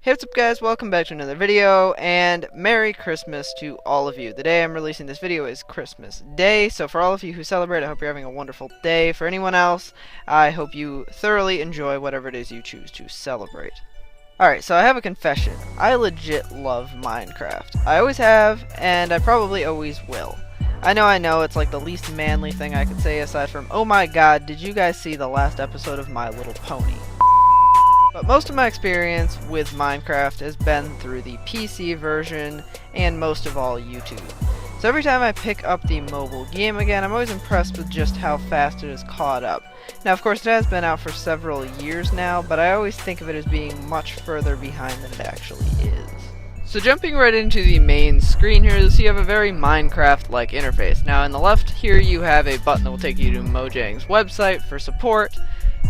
Hey, what's up guys, welcome back to another video, and Merry Christmas to all of you. The day I'm releasing this video is Christmas Day, so for all of you who celebrate, I hope you're having a wonderful day. For anyone else, I hope you thoroughly enjoy whatever it is you choose to celebrate. Alright, so I have a confession. I legit love Minecraft. I always have, and I probably always will. I know, it's like the least manly thing I could say aside from, oh my god, did you guys see the last episode of My Little Pony? But most of my experience with Minecraft has been through the PC version, and most of all YouTube. So every time I pick up the mobile game again, I'm always impressed with just how fast it is caught up. Now of course it has been out for several years now, but I always think of it as being much further behind than it actually is. So jumping right into the main screen here, you'll see you have a very Minecraft-like interface. Now on the left here you have a button that will take you to Mojang's website for support.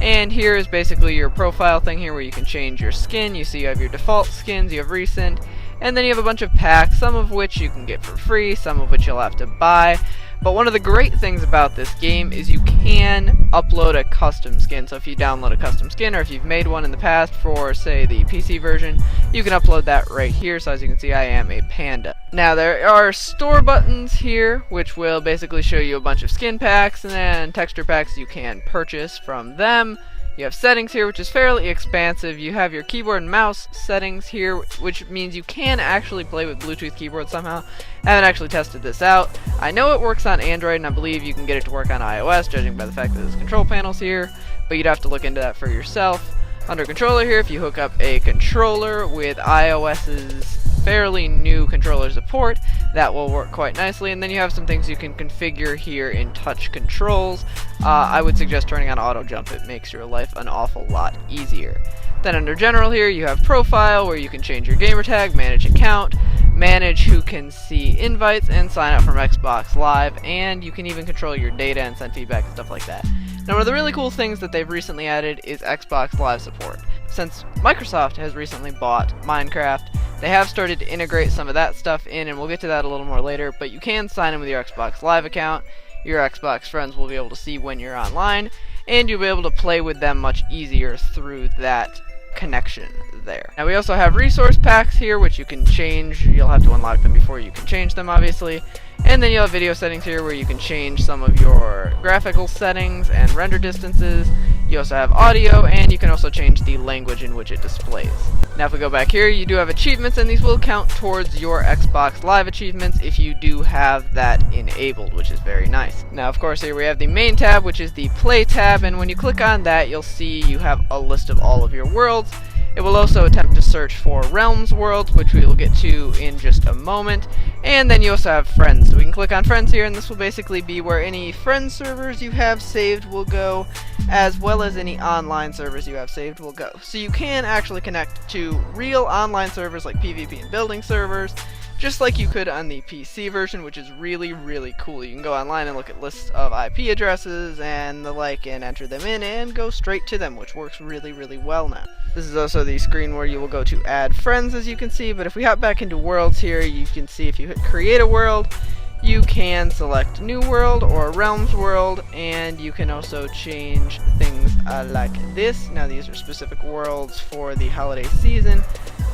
And here is basically your profile thing here where you can change your skin. You see you have your default skins, you have recent, and then you have a bunch of packs, some of which you can get for free, some of which you'll have to buy. But one of the great things about this game is you can upload a custom skin. So if you download a custom skin, or if you've made one in the past for, say, the PC version, you can upload that right here. So as you can see, I am a panda. Now there are store buttons here, which will basically show you a bunch of skin packs, and then texture packs you can purchase from them. You have settings here, which is fairly expansive. You have your keyboard and mouse settings here, which means you can actually play with Bluetooth keyboard somehow. I haven't actually tested this out. I know it works on Android, and I believe you can get it to work on iOS, judging by the fact that there's control panels here, but you'd have to look into that for yourself. Under controller here, if you hook up a controller with iOS's fairly new controller support, that will work quite nicely. And then you have some things you can configure here in touch controls. I would suggest turning on auto jump. It makes your life an awful lot easier. Then under general here you have profile, where you can change your gamer tag, manage account, manage who can see invites, and sign up from Xbox Live, and you can even control your data and send feedback and stuff like that. Now one of the really cool things that they've recently added is Xbox Live support. Since Microsoft has recently bought Minecraft, they have started to integrate some of that stuff in, and we'll get to that a little more later, but you can sign in with your Xbox Live account. Your Xbox friends will be able to see when you're online, and you'll be able to play with them much easier through that connection there. Now we also have resource packs here, which you can change. You'll have to unlock them before you can change them, obviously. And then you'll have video settings here where you can change some of your graphical settings and render distances. You also have audio, and you can also change the language in which it displays. Now if we go back here, you do have achievements, and these will count towards your Xbox Live achievements if you do have that enabled, which is very nice. Now of course here we have the main tab, which is the play tab, and when you click on that you'll see you have a list of all of your worlds. It will also attempt to search for Realms worlds, which we will get to in just a moment. And then you also have friends. So we can click on friends here, and this will basically be where any friend servers you have saved will go, as well as any online servers you have saved will go. So you can actually connect to real online servers like PvP and building servers, just like you could on the PC version, which is really, really cool. You can go online and look at lists of IP addresses and the like and enter them in and go straight to them, which works really, really well now. This is also the screen where you will go to add friends, as you can see, but if we hop back into worlds here, you can see if you hit create a world, you can select new world or realms world, and you can also change things like this. Now these are specific worlds for the holiday season,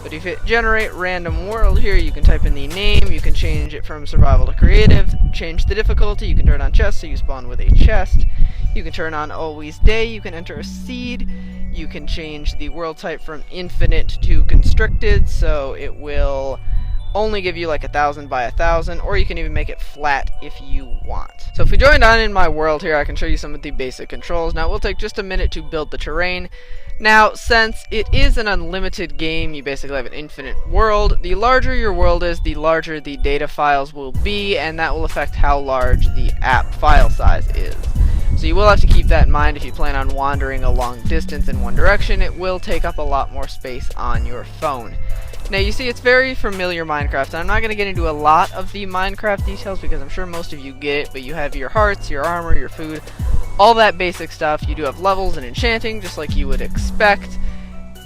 but if you hit generate random world here, you can type in the name, you can change it from survival to creative, change the difficulty, you can turn on chest so you spawn with a chest, you can turn on always day, you can enter a seed, you can change the world type from infinite to constricted, so it will only give you like 1,000 by 1,000, or you can even make it flat if you want. So if we join on in my world here, I can show you some of the basic controls. Now it will take just a minute to build the terrain. Now since it is an unlimited game, you basically have an infinite world. The larger your world is, the larger the data files will be, and that will affect how large the app file size is. So you will have to keep that in mind if you plan on wandering a long distance in one direction. It will take up a lot more space on your phone. Now you see it's very familiar Minecraft, and I'm not going to get into a lot of the Minecraft details because I'm sure most of you get it, but you have your hearts, your armor, your food, all that basic stuff. You do have levels and enchanting, just like you would expect.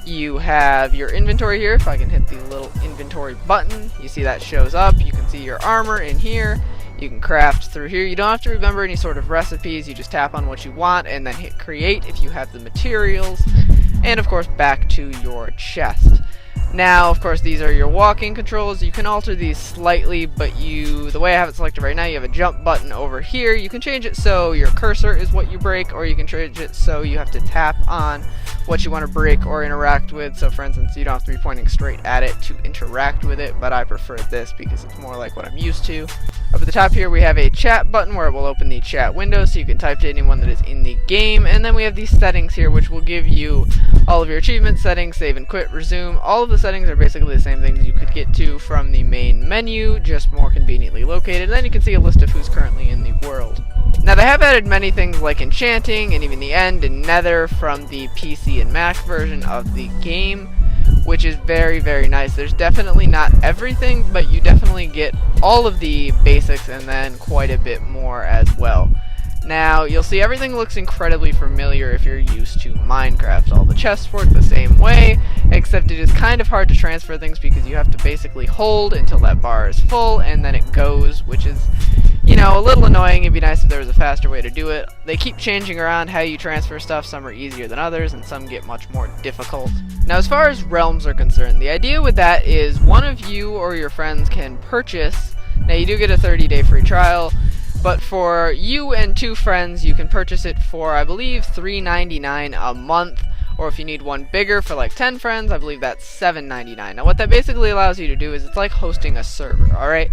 You have your inventory here. If I can hit the little inventory button, you see that shows up. You can see your armor in here. You can craft through here. You don't have to remember any sort of recipes. You just tap on what you want and then hit create if you have the materials. And of course back to your chest. Now, of course, these are your walking controls. You can alter these slightly, but the way I have it selected right now, you have a jump button over here. You can change it so your cursor is what you break, or you can change it so you have to tap on what you want to break or interact with. So for instance, you don't have to be pointing straight at it to interact with it, but I prefer this because it's more like what I'm used to. Up at the top here, we have a chat button where it will open the chat window so you can type to anyone that is in the game. And then we have these settings here, which will give you all of your achievement settings, save and quit, resume. All of the settings are basically the same things you could get to from the main menu, just more conveniently located. And then you can see a list of who's currently in the world. Now, they have added many things like enchanting and even the end and nether from the PC and Mac version of the game, which is very, very nice. There's definitely not everything, but you definitely get all of the basics and then quite a bit more as well. Now, you'll see everything looks incredibly familiar if you're used to Minecraft. All the chests work the same way, except it is kind of hard to transfer things because you have to basically hold until that bar is full, and then it goes, which is, you know, a little annoying. It'd be nice if there was a faster way to do it. They keep changing around how you transfer stuff. Some are easier than others, and some get much more difficult. Now, as far as realms are concerned, the idea with that is one of you or your friends can purchase. Now, you do get a 30-day free trial, but for you and 2 friends, you can purchase it for, I believe, $3.99 a month. Or if you need one bigger for like 10 friends, I believe that's $7.99. Now, what that basically allows you to do is it's like hosting a server, alright?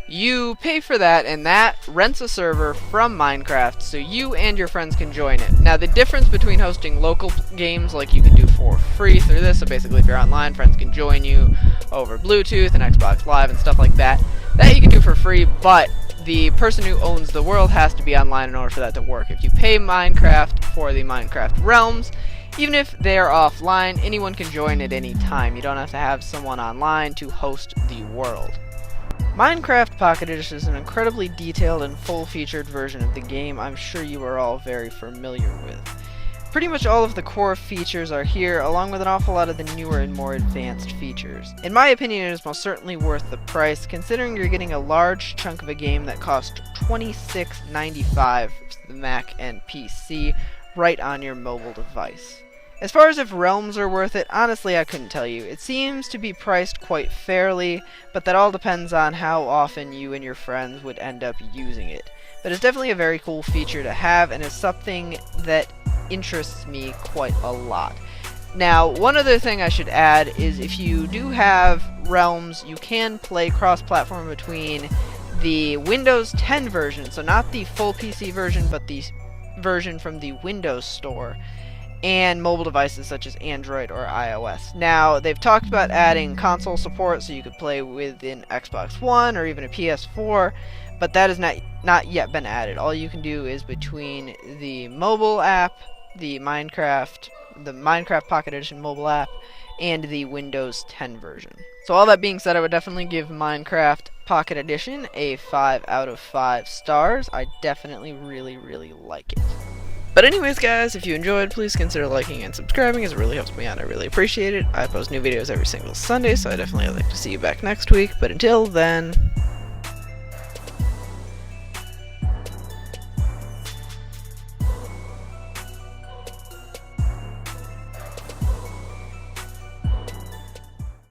You pay for that, and that rents a server from Minecraft so you and your friends can join it. Now, the difference between hosting local games like you can do for free through this, so basically if you're online, friends can join you over Bluetooth and Xbox Live and stuff like that, that you can do for free, but the person who owns the world has to be online in order for that to work. If you pay Minecraft for the Minecraft realms, even if they're offline, anyone can join at any time. You don't have to have someone online to host the world. Minecraft Pocket Edition is an incredibly detailed and full-featured version of the game I'm sure you are all very familiar with. Pretty much all of the core features are here, along with an awful lot of the newer and more advanced features. In my opinion, it is most certainly worth the price, considering you're getting a large chunk of a game that cost $26.95 for the Mac and PC, right on your mobile device. As far as if realms are worth it, honestly I couldn't tell you. It seems to be priced quite fairly, but that all depends on how often you and your friends would end up using it. But it's definitely a very cool feature to have, and is something that interests me quite a lot. Now, one other thing I should add is if you do have realms, you can play cross-platform between the Windows 10 version, so not the full PC version, but the version from the Windows Store, and mobile devices such as Android or iOS. Now, they've talked about adding console support so you could play with an Xbox One or even a PS4, but that has not yet been added. All you can do is between the mobile app, the Minecraft Pocket Edition mobile app, and the Windows 10 version. So all that being said, I would definitely give Minecraft Pocket Edition a 5 out of 5 stars. I definitely really, really like it. But anyways, guys, if you enjoyed, please consider liking and subscribing, as it really helps me out. I really appreciate it. I post new videos every single Sunday, so I definitely would like to see you back next week. But until then,